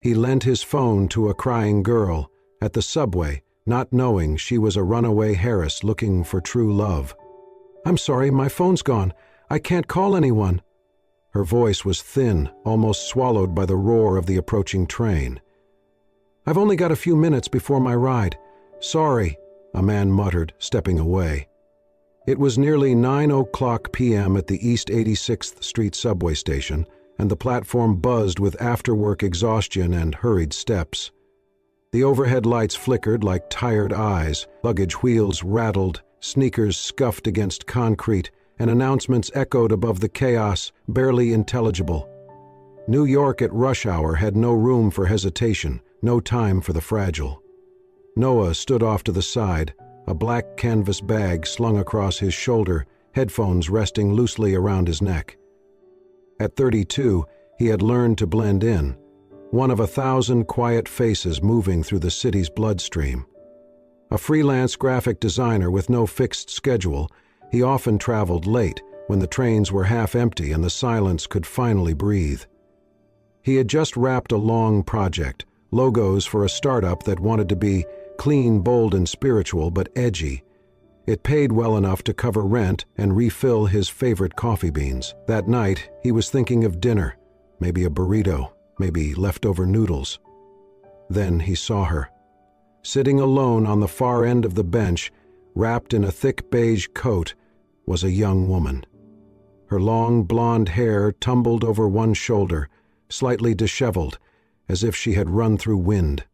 He lent his phone to a crying girl at the subway, not knowing she was a runaway Heiress looking for true love. "I'm sorry, my phone's gone. I can't call anyone." Her voice was thin, almost swallowed by the roar of the approaching train. "I've only got a few minutes before my ride. Sorry," a man muttered, stepping away. It was nearly 9:00 p.m. at the East 86th Street subway station, and the platform buzzed with after-work exhaustion and hurried steps. The overhead lights flickered like tired eyes, luggage wheels rattled, sneakers scuffed against concrete, and announcements echoed above the chaos, barely intelligible. New York at rush hour had no room for hesitation, no time for the fragile. Noah stood off to the side, a black canvas bag slung across his shoulder, headphones resting loosely around his neck. At 32, he had learned to blend in, one of 1,000 quiet faces moving through the city's bloodstream. A freelance graphic designer with no fixed schedule, he often traveled late when the trains were half empty and the silence could finally breathe. He had just wrapped a long project, logos for a startup that wanted to be clean, bold, and spiritual, but edgy. It paid well enough to cover rent and refill his favorite coffee beans. That night, he was thinking of dinner, maybe a burrito, maybe leftover noodles. Then he saw her. Sitting alone on the far end of the bench, wrapped in a thick beige coat, was a young woman. Her long blonde hair tumbled over one shoulder, slightly disheveled, as if she had run through wind.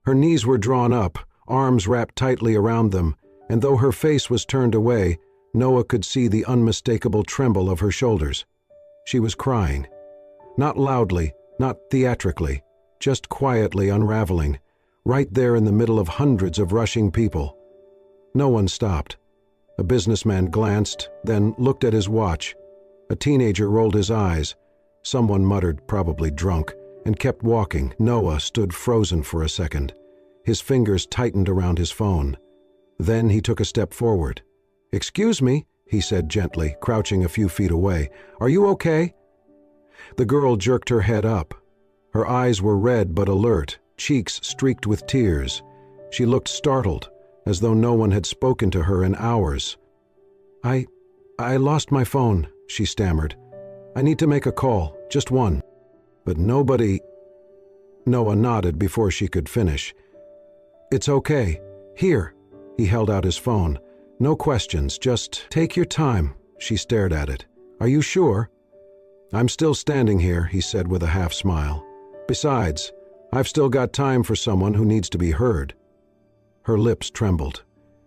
Her knees were drawn up, arms wrapped tightly around them, and though her face was turned away, Noah could see the unmistakable tremble of her shoulders. She was crying. Not loudly, not theatrically, just quietly unraveling, right there in the middle of hundreds of rushing people. No one stopped. A businessman glanced, then looked at his watch. A teenager rolled his eyes. Someone muttered, probably drunk, and kept walking. Noah stood frozen for a second. His fingers tightened around his phone. Then he took a step forward. "Excuse me," he said gently, crouching a few feet away. "Are you okay?" The girl jerked her head up. Her eyes were red but alert, cheeks streaked with tears. She looked startled, as though no one had spoken to her in hours. I lost my phone," she stammered. "I need to make a call, just one." But nobody... Noah nodded before she could finish. "It's okay. Here." He held out his phone. "No questions, just take your time." She stared at it. "Are you sure?" "I'm still standing here," he said with a half smile. "Besides, I've still got time for someone who needs to be heard." Her lips trembled.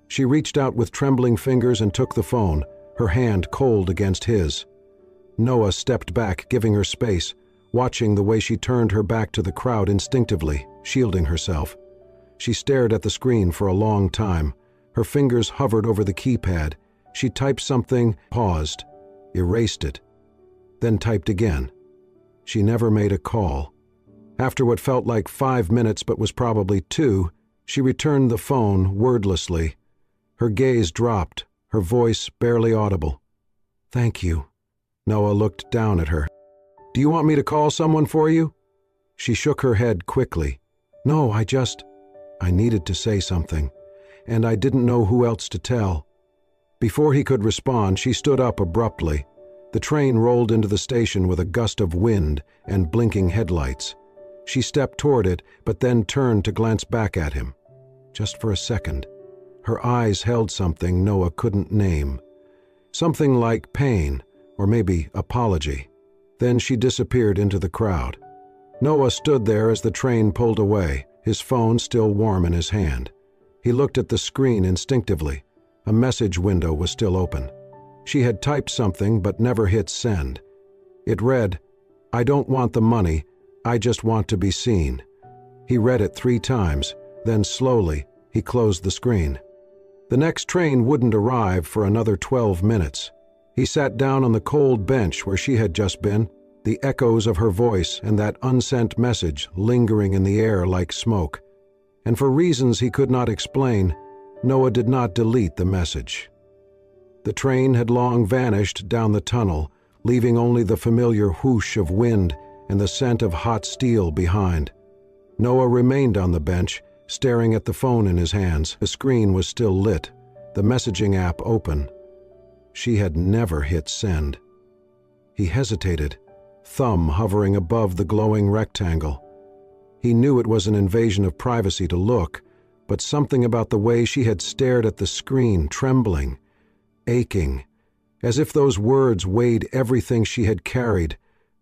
She reached out with trembling fingers and took the phone, her hand cold against his. Noah stepped back, giving her space, watching the way she turned her back to the crowd instinctively, shielding herself. She stared at the screen for a long time. Her fingers hovered over the keypad. She typed something, paused, erased it, then typed again. She never made a call. After what felt like 5 minutes but was probably 2, she returned the phone wordlessly. Her gaze dropped, her voice barely audible. "Thank you." Noah looked down at her. "Do you want me to call someone for you?" She shook her head quickly. "No, I needed to say something, and I didn't know who else to tell." Before he could respond, she stood up abruptly. The train rolled into the station with a gust of wind and blinking headlights. She stepped toward it, but then turned to glance back at him. Just for a second. Her eyes held something Noah couldn't name. Something like pain, or maybe apology. Then she disappeared into the crowd. Noah stood there as the train pulled away, his phone still warm in his hand. He looked at the screen instinctively. A message window was still open. She had typed something but never hit send. It read, "I don't want the money, I just want to be seen." He read it 3 times, then slowly, he closed the screen. The next train wouldn't arrive for another 12 minutes. He sat down on the cold bench where she had just been, the echoes of her voice and that unsent message lingering in the air like smoke. And for reasons he could not explain, Noah did not delete the message. The train had long vanished down the tunnel, leaving only the familiar whoosh of wind and the scent of hot steel behind. Noah remained on the bench, staring at the phone in his hands. The screen was still lit, the messaging app open. She had never hit send. He hesitated, thumb hovering above the glowing rectangle. He knew it was an invasion of privacy to look, but something about the way she had stared at the screen, trembling, aching, as if those words weighed everything she had carried,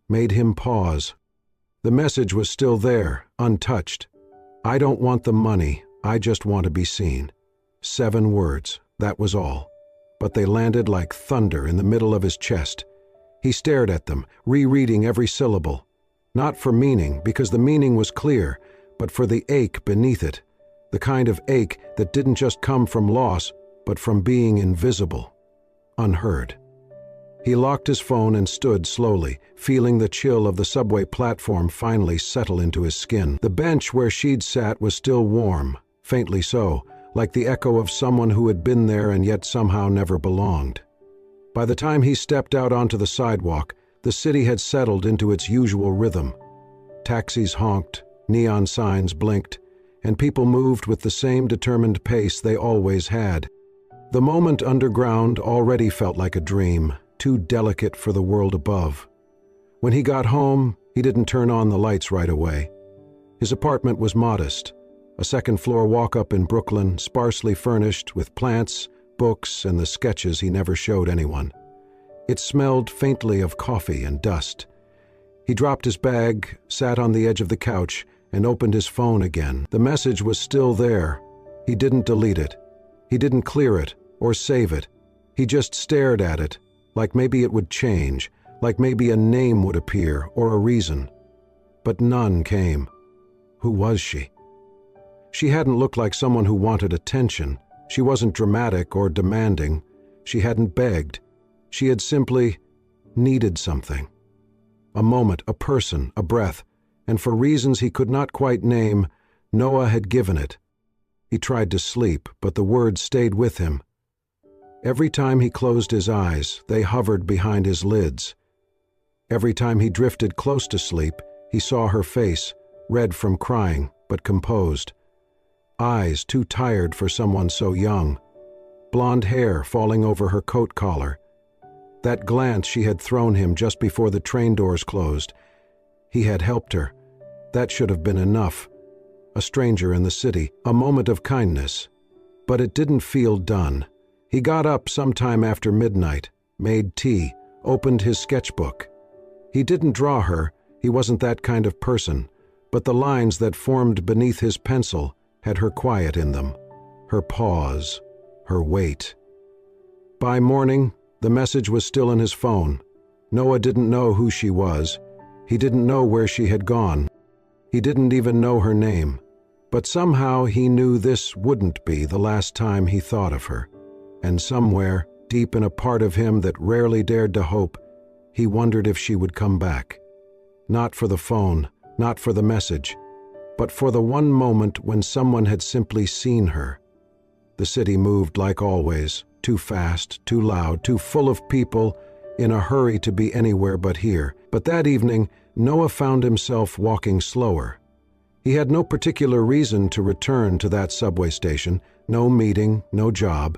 made him pause. The message was still there, untouched. "I don't want the money, I just want to be seen." 7 words, that was all. But they landed like thunder in the middle of his chest. He stared at them, rereading every syllable. Not for meaning, because the meaning was clear, but for the ache beneath it. The kind of ache that didn't just come from loss, but from being invisible, unheard. He locked his phone and stood slowly, feeling the chill of the subway platform finally settle into his skin. The bench where she'd sat was still warm, faintly so, like the echo of someone who had been there and yet somehow never belonged. By the time he stepped out onto the sidewalk, the city had settled into its usual rhythm. Taxis honked, neon signs blinked, and people moved with the same determined pace they always had. The moment underground already felt like a dream, too delicate for the world above. When he got home, he didn't turn on the lights right away. His apartment was modest, a second-floor walk-up in Brooklyn, sparsely furnished with plants, books, and the sketches he never showed anyone. It smelled faintly of coffee and dust. He dropped his bag, sat on the edge of the couch, and opened his phone again. The message was still there. He didn't delete it. He didn't clear it or save it. He just stared at it, like maybe it would change, like maybe a name would appear or a reason. But none came. Who was she? She hadn't looked like someone who wanted attention. She wasn't dramatic or demanding. She hadn't begged. She had simply needed something. A moment, a person, a breath, and for reasons he could not quite name, Noah had given it. He tried to sleep, but the words stayed with him. Every time he closed his eyes, they hovered behind his lids. Every time he drifted close to sleep, he saw her face, red from crying, but composed. Eyes too tired for someone so young. Blonde hair falling over her coat collar. That glance she had thrown him just before the train doors closed. He had helped her. That should have been enough. A stranger in the city, a moment of kindness. But it didn't feel done. He got up sometime after midnight, made tea, opened his sketchbook. He didn't draw her, he wasn't that kind of person, but the lines that formed beneath his pencil had her quiet in them, her pause, her weight. By morning, the message was still in his phone. Noah didn't know who she was. He didn't know where she had gone. He didn't even know her name. But somehow he knew this wouldn't be the last time he thought of her. And somewhere, deep in a part of him that rarely dared to hope, he wondered if she would come back. Not for the phone, not for the message, but for the one moment when someone had simply seen her. The city moved like always, too fast, too loud, too full of people, in a hurry to be anywhere but here. But that evening, Noah found himself walking slower. He had no particular reason to return to that subway station, no meeting, no job,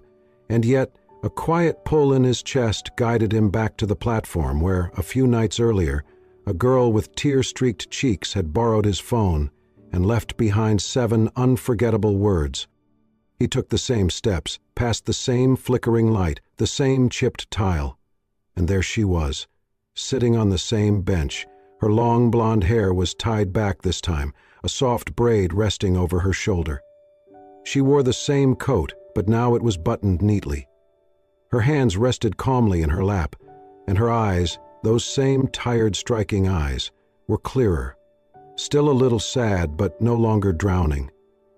and yet a quiet pull in his chest guided him back to the platform where, a few nights earlier, a girl with tear-streaked cheeks had borrowed his phone and left behind 7 unforgettable words. He took the same steps, past the same flickering light, the same chipped tile, and there she was, sitting on the same bench. Her long blonde hair was tied back this time, a soft braid resting over her shoulder. She wore the same coat, but now it was buttoned neatly. Her hands rested calmly in her lap, and her eyes, those same tired, striking eyes, were clearer. Still a little sad, but no longer drowning.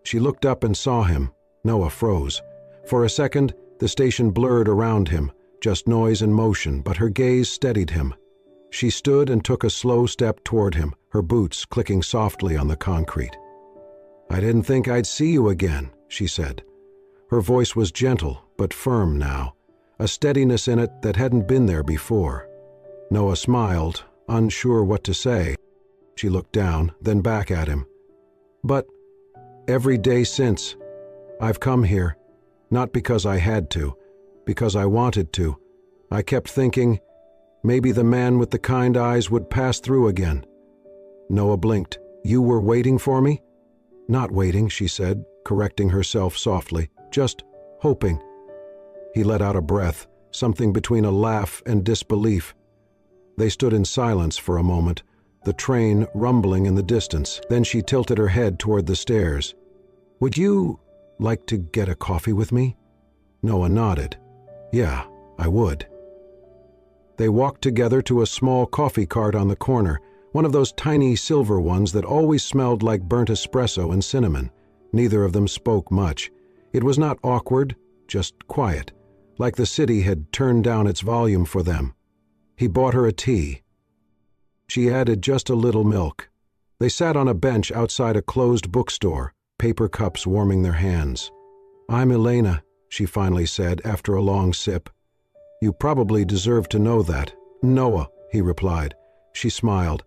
She looked up and saw him. Noah froze. For a second, the station blurred around him, just noise and motion, but her gaze steadied him. She stood and took a slow step toward him, her boots clicking softly on the concrete. "I didn't think I'd see you again," she said. Her voice was gentle, but firm now, a steadiness in it that hadn't been there before. Noah smiled, unsure what to say. She looked down, then back at him. But every day since, I've come here, not because I had to, because I wanted to. I kept thinking, maybe the man with the kind eyes would pass through again. Noah blinked. You were waiting for me? Not waiting, she said, correcting herself softly. Just hoping. He let out a breath, something between a laugh and disbelief. They stood in silence for a moment, the train rumbling in the distance. Then she tilted her head toward the stairs. Would you like to get a coffee with me? Noah nodded. Yeah, I would. They walked together to a small coffee cart on the corner, one of those tiny silver ones that always smelled like burnt espresso and cinnamon. Neither of them spoke much. It was not awkward, just quiet, like the city had turned down its volume for them. He bought her a tea. She added just a little milk. They sat on a bench outside a closed bookstore, paper cups warming their hands. I'm Elena, she finally said after a long sip. You probably deserve to know that. Noah, he replied. She smiled.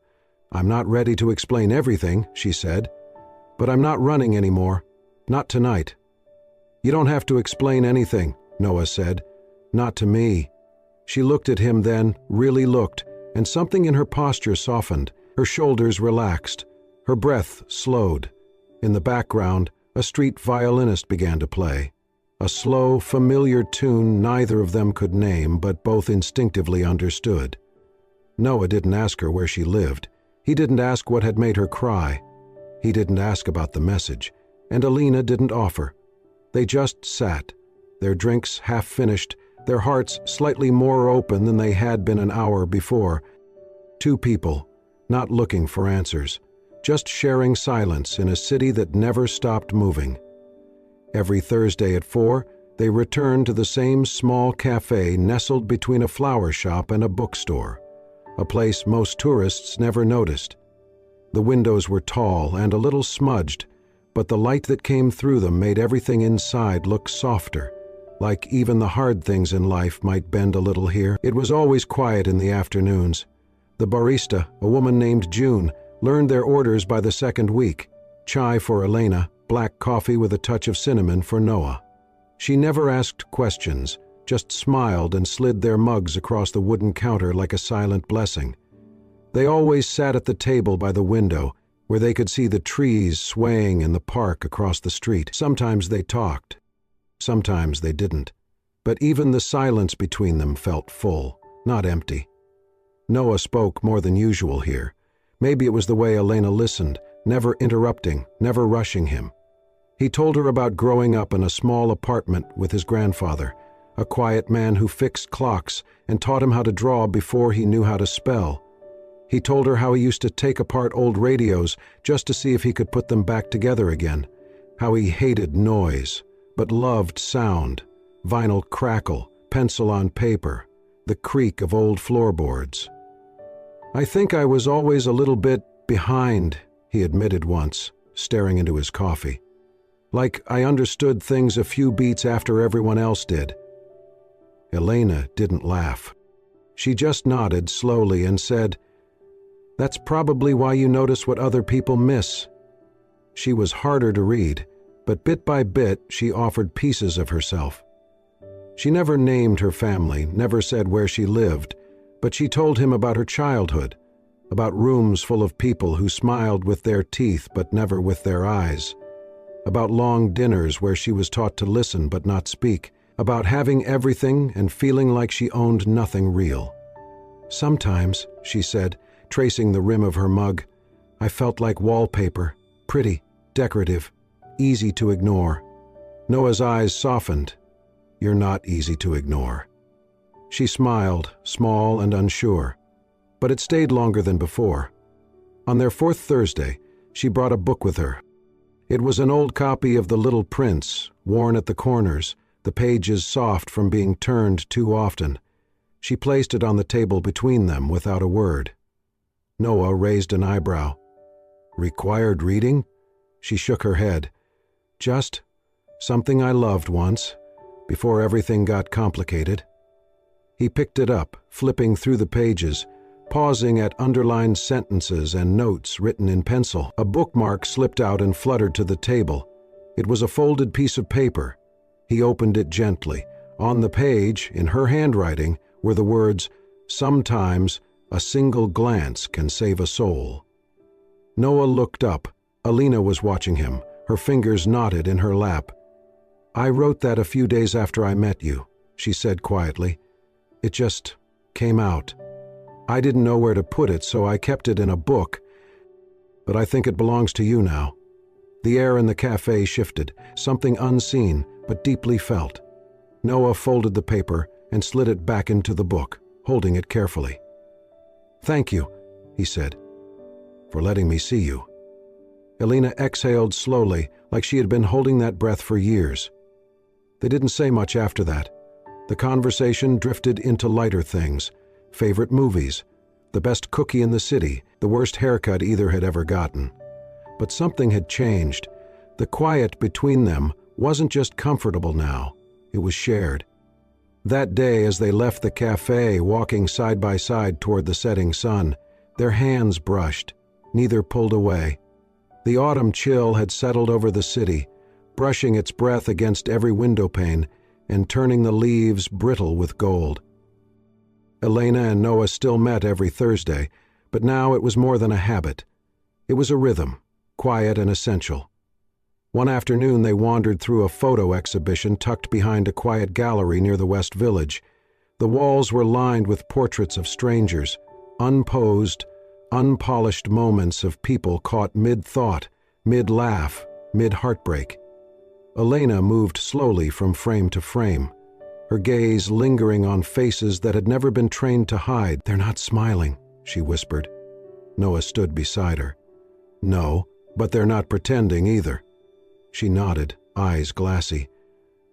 I'm not ready to explain everything, she said. But I'm not running anymore. Not tonight. You don't have to explain anything, Noah said. Not to me. She looked at him then, really looked, and something in her posture softened. Her shoulders relaxed. Her breath slowed. In the background, a street violinist began to play. A slow, familiar tune neither of them could name, but both instinctively understood. Noah didn't ask her where she lived. He didn't ask what had made her cry. He didn't ask about the message, and Elena didn't offer. They just sat, their drinks half finished, their hearts slightly more open than they had been an hour before. Two people, not looking for answers, just sharing silence in a city that never stopped moving. Every Thursday at 4, they returned to the same small cafe nestled between a flower shop and a bookstore, a place most tourists never noticed. The windows were tall and a little smudged, but the light that came through them made everything inside look softer, like even the hard things in life might bend a little here. It was always quiet in the afternoons. The barista, a woman named June, learned their orders by the second week. Chai for Elena, black coffee with a touch of cinnamon for Noah. She never asked questions, just smiled and slid their mugs across the wooden counter like a silent blessing. They always sat at the table by the window, where they could see the trees swaying in the park across the street. Sometimes they talked. Sometimes they didn't. But even the silence between them felt full, not empty. Noah spoke more than usual here. Maybe it was the way Elena listened, never interrupting, never rushing him. He told her about growing up in a small apartment with his grandfather, a quiet man who fixed clocks and taught him how to draw before he knew how to spell. He told her how he used to take apart old radios just to see if he could put them back together again, how he hated noise, but loved sound, vinyl crackle, pencil on paper, the creak of old floorboards. I think I was always a little bit behind, he admitted once, staring into his coffee. Like I understood things a few beats after everyone else did. Elena didn't laugh. She just nodded slowly and said, That's probably why you notice what other people miss. She was harder to read, but bit by bit she offered pieces of herself. She never named her family, never said where she lived, but she told him about her childhood, about rooms full of people who smiled with their teeth but never with their eyes, about long dinners where she was taught to listen but not speak, about having everything and feeling like she owned nothing real. Sometimes, she said, tracing the rim of her mug, I felt like wallpaper, pretty, decorative, easy to ignore. Noah's eyes softened. You're not easy to ignore. She smiled, small and unsure, but it stayed longer than before. On their fourth Thursday, she brought a book with her. It was an old copy of The Little Prince, worn at the corners, the pages soft from being turned too often. She placed it on the table between them without a word. Noah raised an eyebrow. Required reading? She shook her head. Just something I loved once, before everything got complicated. He picked it up, flipping through the pages, pausing at underlined sentences and notes written in pencil. A bookmark slipped out and fluttered to the table. It was a folded piece of paper. He opened it gently. On the page, in her handwriting, were the words, "Sometimes a single glance can save a soul." Noah looked up. Alina was watching him, her fingers knotted in her lap. "I wrote that a few days after I met you," she said quietly. "It just came out. I didn't know where to put it, so I kept it in a book. But I think it belongs to you now." The air in the cafe shifted, something unseen but deeply felt. Noah folded the paper and slid it back into the book, holding it carefully. "Thank you," he said, "for letting me see you." Alina exhaled slowly, like she had been holding that breath for years. They didn't say much after that. The conversation drifted into lighter things: favorite movies, the best cookie in the city, the worst haircut either had ever gotten. But something had changed. The quiet between them wasn't just comfortable now, it was shared. That day, as they left the cafe, walking side by side toward the setting sun, their hands brushed. Neither pulled away. The autumn chill had settled over the city, brushing its breath against every windowpane and turning the leaves brittle with gold. Elena and Noah still met every Thursday, but now it was more than a habit. It was a rhythm, quiet and essential. One afternoon they wandered through a photo exhibition tucked behind a quiet gallery near the West Village. The walls were lined with portraits of strangers, unposed, unpolished moments of people caught mid-thought, mid-laugh, mid-heartbreak. Elena moved slowly from frame to frame, her gaze lingering on faces that had never been trained to hide. "They're not smiling," she whispered. Noah stood beside her. "No, but they're not pretending either." She nodded, eyes glassy.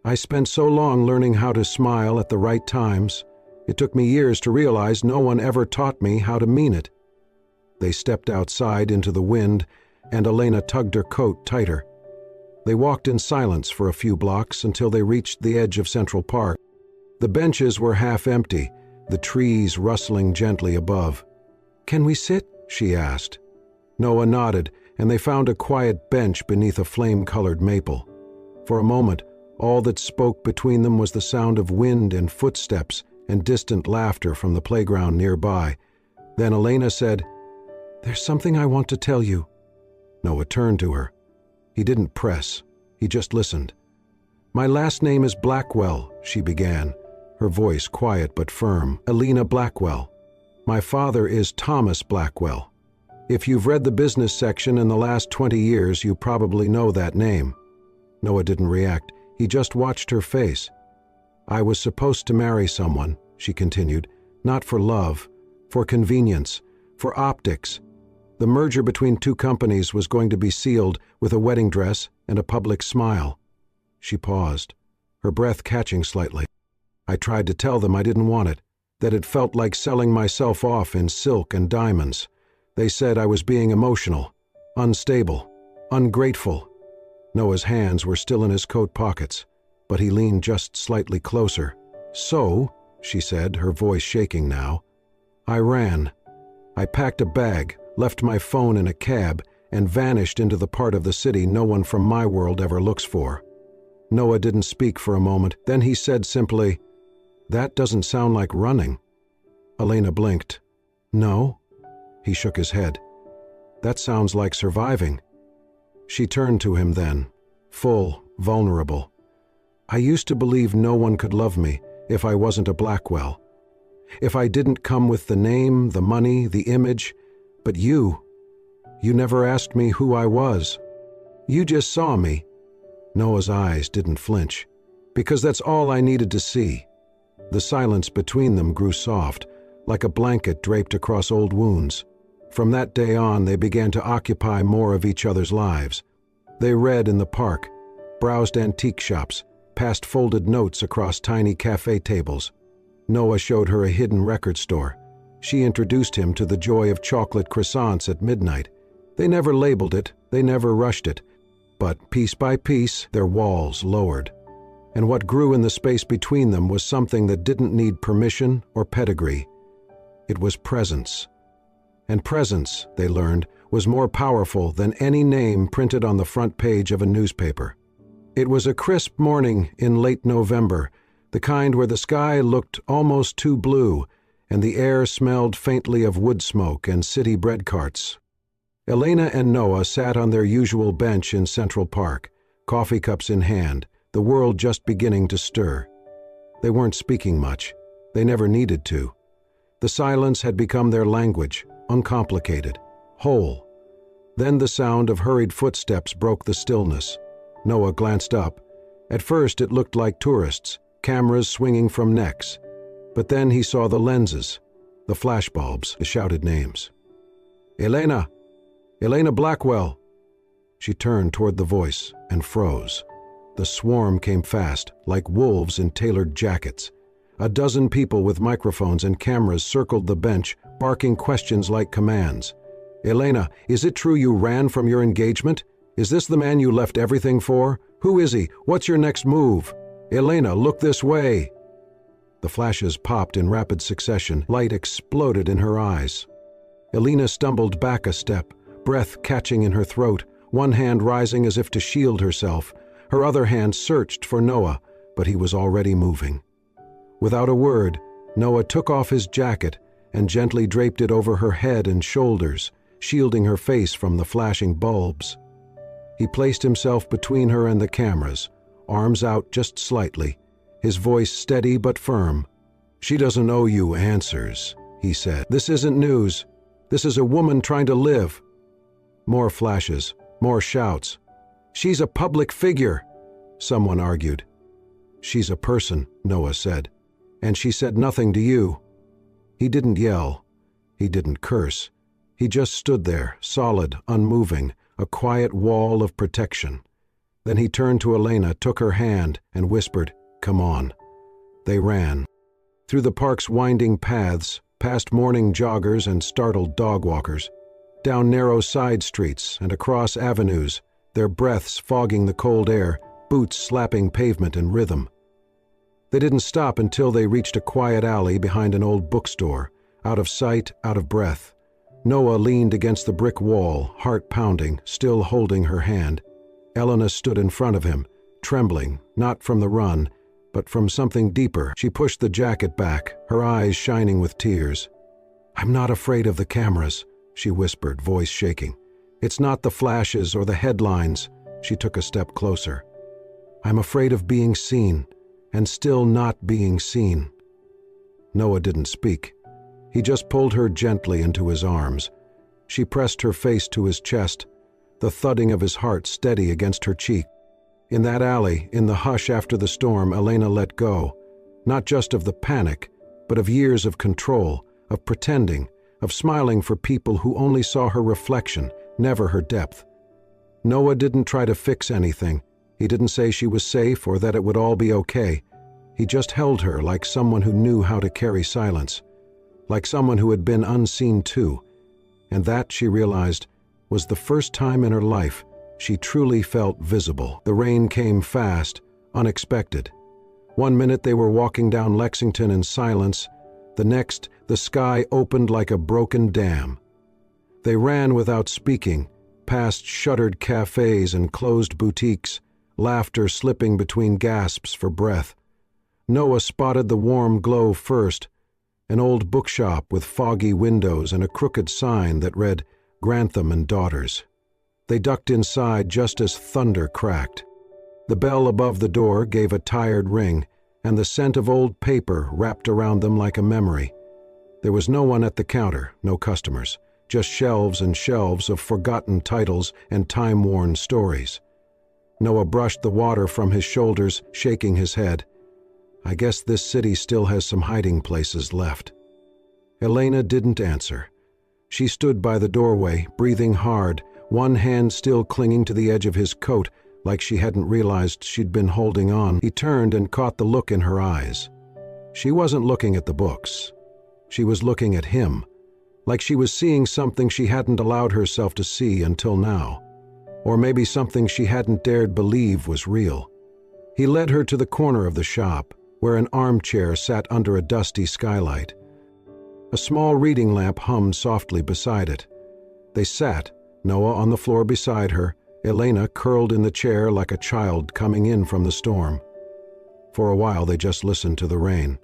"I spent so long learning how to smile at the right times. It took me years to realize no one ever taught me how to mean it." They stepped outside into the wind, and Elena tugged her coat tighter. They walked in silence for a few blocks until they reached the edge of Central Park. The benches were half empty, the trees rustling gently above. "Can we sit?" she asked. Noah nodded, and they found a quiet bench beneath a flame-colored maple. For a moment, all that spoke between them was the sound of wind and footsteps and distant laughter from the playground nearby. Then Elena said, "There's something I want to tell you." Noah turned to her. He didn't press. He just listened. "My last name is Blackwell," she began, her voice quiet but firm. "Elena Blackwell. My father is Thomas Blackwell. If you've read the business section in the last 20 years, you probably know that name." Noah didn't react. He just watched her face. "I was supposed to marry someone," she continued, "not for love, for convenience, for optics. The merger between two companies was going to be sealed with a wedding dress and a public smile." She paused, her breath catching slightly. "I tried to tell them I didn't want it, that it felt like selling myself off in silk and diamonds. They said I was being emotional, unstable, ungrateful." Noah's hands were still in his coat pockets, but he leaned just slightly closer. "So," she said, her voice shaking now, "I ran. I packed a bag, left my phone in a cab, and vanished into the part of the city no one from my world ever looks for." Noah didn't speak for a moment. Then he said simply, "That doesn't sound like running." Elena blinked. "No?" He shook his head. "That sounds like surviving." She turned to him then, full, vulnerable. "I used to believe no one could love me if I wasn't a Blackwell. If I didn't come with the name, the money, the image. But you never asked me who I was. You just saw me." Noah's eyes didn't flinch. "Because that's all I needed to see." The silence between them grew soft, like a blanket draped across old wounds. From that day on, they began to occupy more of each other's lives. They read in the park, browsed antique shops, passed folded notes across tiny cafe tables. Noah showed her a hidden record store. She introduced him to the joy of chocolate croissants at midnight. They never labeled it, they never rushed it, but piece by piece, their walls lowered. And what grew in the space between them was something that didn't need permission or pedigree. It was presence. And presence, they learned, was more powerful than any name printed on the front page of a newspaper. It was a crisp morning in late November, the kind where the sky looked almost too blue and the air smelled faintly of wood smoke and city bread carts. Elena and Noah sat on their usual bench in Central Park, coffee cups in hand, the world just beginning to stir. They weren't speaking much. They never needed to. The silence had become their language, uncomplicated, whole. Then the sound of hurried footsteps broke the stillness. Noah glanced up. At first it looked like tourists, cameras swinging from necks. But then he saw the lenses, the flashbulbs, the shouted names. "Elena! Elena Blackwell!" She turned toward the voice and froze. The swarm came fast, like wolves in tailored jackets. A dozen people with microphones and cameras circled the bench, barking questions like commands. "Elena, is it true you ran from your engagement? Is this the man you left everything for? Who is he? What's your next move? Elena, look this way!" The flashes popped in rapid succession. Light exploded in her eyes. Elena stumbled back a step, breath catching in her throat, one hand rising as if to shield herself. Her other hand searched for Noah, but he was already moving. Without a word, Noah took off his jacket and gently draped it over her head and shoulders, shielding her face from the flashing bulbs. He placed himself between her and the cameras, arms out just slightly, his voice steady but firm. "She doesn't owe you answers," he said. "This isn't news. This is a woman trying to live." More flashes, more shouts. "She's a public figure," someone argued. "She's a person," Noah said. "And she said nothing to you." He didn't yell. He didn't curse. He just stood there, solid, unmoving, a quiet wall of protection. Then he turned to Elena, took her hand, and whispered, "Come on." They ran. Through the park's winding paths, past morning joggers and startled dog walkers, down narrow side streets and across avenues, their breaths fogging the cold air, boots slapping pavement in rhythm. They didn't stop until they reached a quiet alley behind an old bookstore, out of sight, out of breath. Noah leaned against the brick wall, heart pounding, still holding her hand. Elena stood in front of him, trembling, not from the run, but from something deeper. She pushed the jacket back, her eyes shining with tears. "I'm not afraid of the cameras," she whispered, voice shaking. "It's not the flashes or the headlines." She took a step closer. "I'm afraid of being seen, and still not being seen." Noah didn't speak. He just pulled her gently into his arms. She pressed her face to his chest, the thudding of his heart steady against her cheek. In that alley, in the hush after the storm, Elena let go, not just of the panic, but of years of control, of pretending, of smiling for people who only saw her reflection, never her depth. Noah didn't try to fix anything. He didn't say she was safe or that it would all be okay. He just held her like someone who knew how to carry silence, like someone who had been unseen too. And that, she realized, was the first time in her life she truly felt visible. The rain came fast, unexpected. One minute they were walking down Lexington in silence, the next the sky opened like a broken dam. They ran without speaking, past shuttered cafes and closed boutiques, laughter slipping between gasps for breath. Noah spotted the warm glow first, an old bookshop with foggy windows and a crooked sign that read Grantham and Daughters. They ducked inside just as thunder cracked. The bell above the door gave a tired ring, and the scent of old paper wrapped around them like a memory. There was no one at the counter, no customers, just shelves and shelves of forgotten titles and time-worn stories. Noah brushed the water from his shoulders, shaking his head. I guess this city still has some hiding places left. Elena didn't answer. She stood by the doorway, breathing hard, one hand still clinging to the edge of his coat, like she hadn't realized she'd been holding on. He turned and caught the look in her eyes. She wasn't looking at the books. She was looking at him, like she was seeing something she hadn't allowed herself to see until now, or maybe something she hadn't dared believe was real. He led her to the corner of the shop, where an armchair sat under a dusty skylight. A small reading lamp hummed softly beside it. They sat, Noah on the floor beside her, Elena curled in the chair like a child coming in from the storm. For a while they just listened to the rain.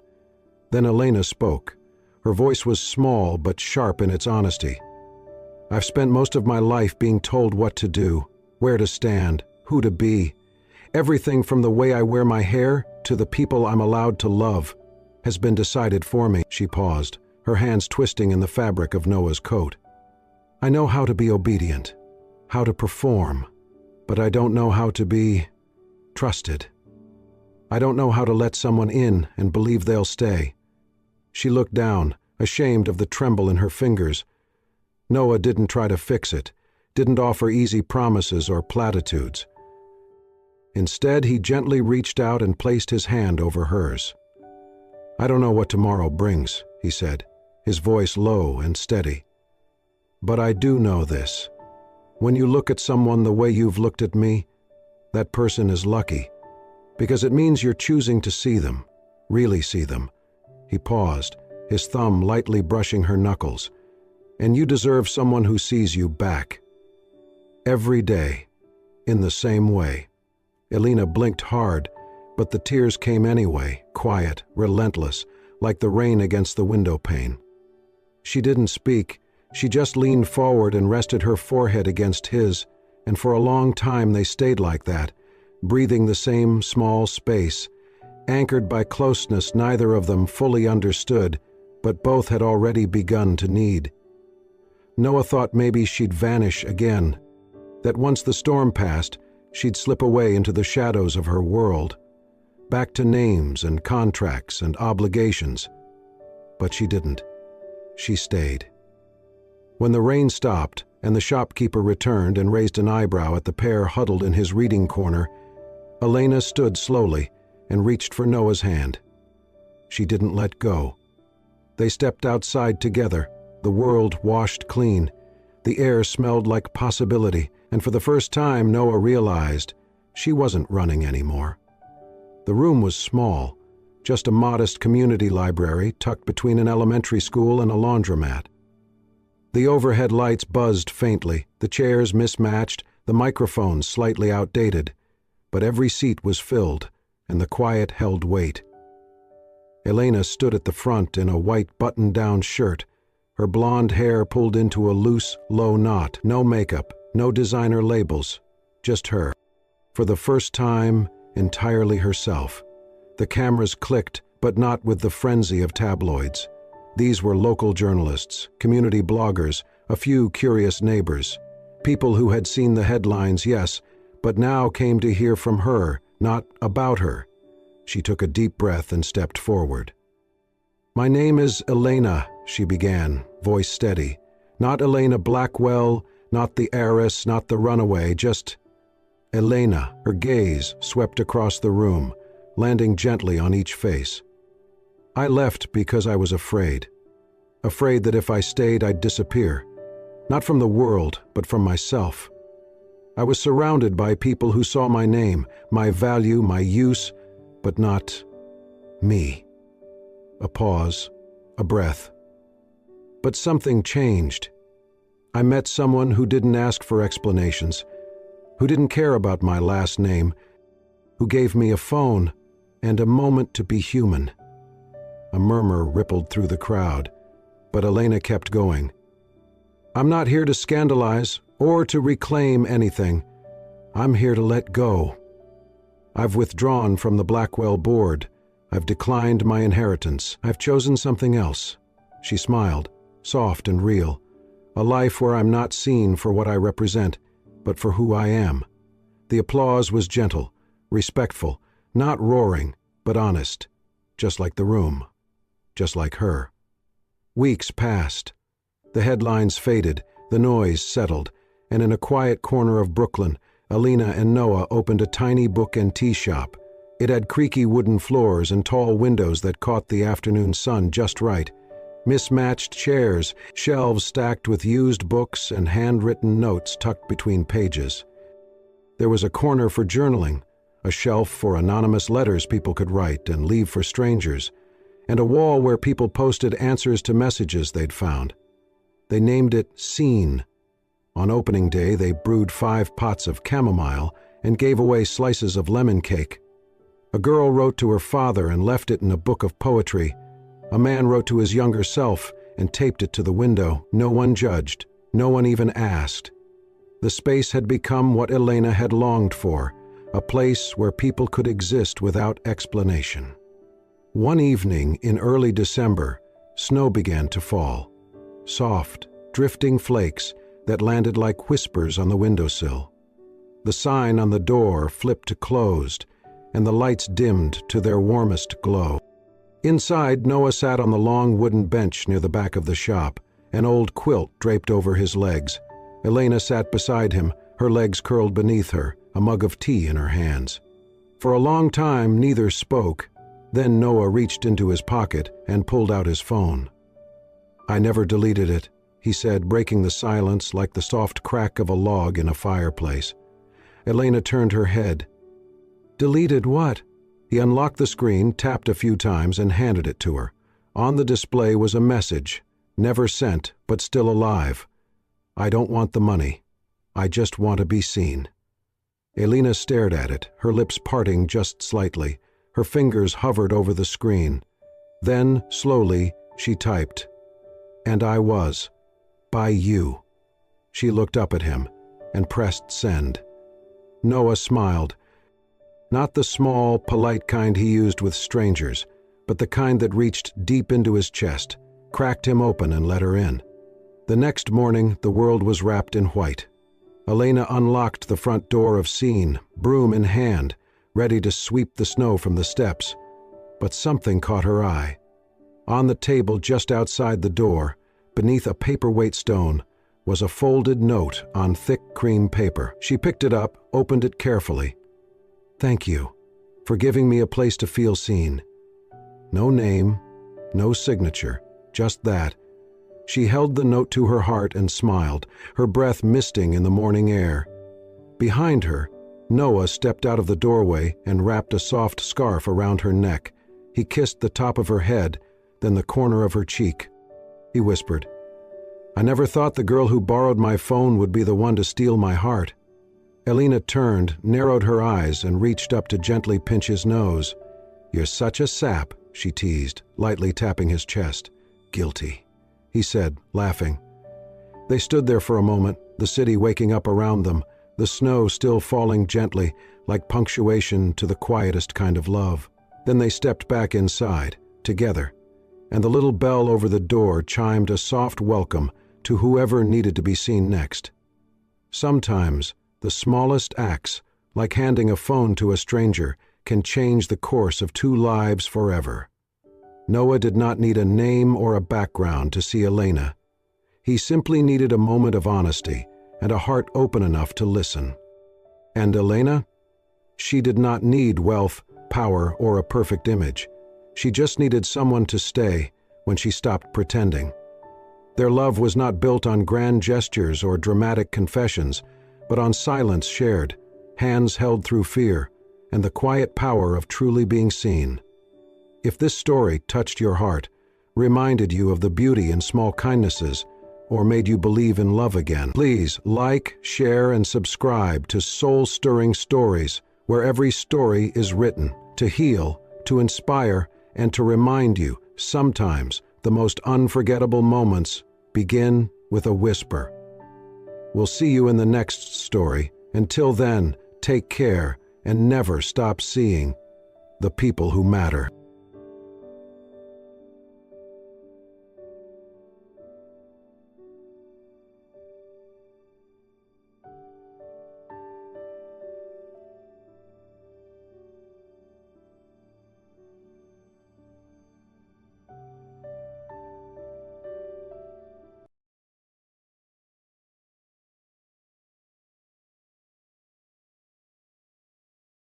Then Elena spoke. Her voice was small but sharp in its honesty. "I've spent most of my life being told what to do, where to stand, who to be. Everything from the way I wear my hair to the people I'm allowed to love has been decided for me." She paused, her hands twisting in the fabric of Noah's coat. "I know how to be obedient, how to perform, but I don't know how to be trusted. I don't know how to let someone in and believe they'll stay." She looked down, ashamed of the tremble in her fingers. Noah didn't try to fix it, didn't offer easy promises or platitudes. Instead, he gently reached out and placed his hand over hers. "I don't know what tomorrow brings," he said, his voice low and steady. "But I do know this. When you look at someone the way you've looked at me, that person is lucky, because it means you're choosing to see them, really see them." He paused, his thumb lightly brushing her knuckles. "And you deserve someone who sees you back. Every day, in the same way." Elena blinked hard, but the tears came anyway, quiet, relentless, like the rain against the window pane. She didn't speak, she just leaned forward and rested her forehead against his, and for a long time they stayed like that, breathing the same small space, anchored by closeness neither of them fully understood, but both had already begun to need. Noah thought maybe she'd vanish again, that once the storm passed, she'd slip away into the shadows of her world, back to names and contracts and obligations. But she didn't. She stayed. When the rain stopped and the shopkeeper returned and raised an eyebrow at the pair huddled in his reading corner, Elena stood slowly and reached for Noah's hand. She didn't let go. They stepped outside together, the world washed clean. The air smelled like possibility, and for the first time Noah realized she wasn't running anymore. The room was small, just a modest community library tucked between an elementary school and a laundromat. The overhead lights buzzed faintly, the chairs mismatched, the microphones slightly outdated, but every seat was filled, and the quiet held weight. Elena stood at the front in a white button-down shirt, her blonde hair pulled into a loose, low knot, no makeup, no designer labels, just her. For the first time, entirely herself. The cameras clicked, but not with the frenzy of tabloids. These were local journalists, community bloggers, a few curious neighbors, people who had seen the headlines, yes, but now came to hear from her, not about her. She took a deep breath and stepped forward. "My name is Elena," she began, voice steady. "Not Elena Blackwell, not the heiress, not the runaway, just Elena." Her gaze swept across the room, landing gently on each face. "I left because I was afraid. Afraid that if I stayed, I'd disappear. Not from the world, but from myself. I was surrounded by people who saw my name, my value, my use, but not me." A pause, a breath. But something changed. I met someone who didn't ask for explanations, who didn't care about my last name, who gave me a phone and a moment to be human. A murmur rippled through the crowd, but Elena kept going. "I'm not here to scandalize or to reclaim anything. I'm here to let go. I've withdrawn from the Blackwell board. I've declined my inheritance. I've chosen something else." She smiled, soft and real. "A life where I'm not seen for what I represent, but for who I am." The applause was gentle, respectful, not roaring, but honest, just like the room, just like her. Weeks passed. The headlines faded, the noise settled, and in a quiet corner of Brooklyn, Elena and Noah opened a tiny book and tea shop. It had creaky wooden floors and tall windows that caught the afternoon sun just right. Mismatched chairs, shelves stacked with used books and handwritten notes tucked between pages. There was a corner for journaling, a shelf for anonymous letters people could write and leave for strangers, and a wall where people posted answers to messages they'd found. They named it Seen. On opening day, they brewed 5 pots of chamomile and gave away slices of lemon cake. A girl wrote to her father and left it in a book of poetry. A man wrote to his younger self and taped it to the window. No one judged. No one even asked. The space had become what Elena had longed for, a place where people could exist without explanation. One evening in early December, snow began to fall. Soft, drifting flakes that landed like whispers on the windowsill. The sign on the door flipped to closed, and the lights dimmed to their warmest glow. Inside, Noah sat on the long wooden bench near the back of the shop, an old quilt draped over his legs. Elena sat beside him, her legs curled beneath her, a mug of tea in her hands. For a long time, neither spoke. Then Noah reached into his pocket and pulled out his phone. "I never deleted it," he said, breaking the silence like the soft crack of a log in a fireplace. Elena turned her head. "Deleted what?" He unlocked the screen, tapped a few times, and handed it to her. On the display was a message, never sent, but still alive. "I don't want the money. I just want to be seen." Elena stared at it, her lips parting just slightly. Her fingers hovered over the screen. Then, slowly, she typed, "And I was. By you." She looked up at him and pressed send. Noah smiled. Not the small, polite kind he used with strangers, but the kind that reached deep into his chest, cracked him open and let her in. The next morning, the world was wrapped in white. Elena unlocked the front door of Scene, broom in hand, ready to sweep the snow from the steps. But something caught her eye. On the table just outside the door, beneath a paperweight stone, was a folded note on thick cream paper. She picked it up, opened it carefully. "Thank you for giving me a place to feel seen." No name, no signature, just that. She held the note to her heart and smiled, her breath misting in the morning air. Behind her, Noah stepped out of the doorway and wrapped a soft scarf around her neck. He kissed the top of her head, then the corner of her cheek. He whispered, "I never thought the girl who borrowed my phone would be the one to steal my heart." Elena turned, narrowed her eyes, and reached up to gently pinch his nose. "You're such a sap," she teased, lightly tapping his chest. "Guilty," he said, laughing. They stood there for a moment, the city waking up around them, the snow still falling gently, like punctuation to the quietest kind of love. Then they stepped back inside, together, and the little bell over the door chimed a soft welcome to whoever needed to be seen next. Sometimes, the smallest acts, like handing a phone to a stranger, can change the course of 2 lives forever. Noah did not need a name or a background to see Elena. He simply needed a moment of honesty and a heart open enough to listen. And Elena? She did not need wealth, power, or a perfect image. She just needed someone to stay when she stopped pretending. Their love was not built on grand gestures or dramatic confessions, but on silence shared, hands held through fear, and the quiet power of truly being seen. If this story touched your heart, reminded you of the beauty in small kindnesses, or made you believe in love again, please like, share, and subscribe to Soul-Stirring Stories, where every story is written to heal, to inspire, and to remind you sometimes the most unforgettable moments begin with a whisper. We'll see you in the next story. Until then, take care and never stop seeing the people who matter.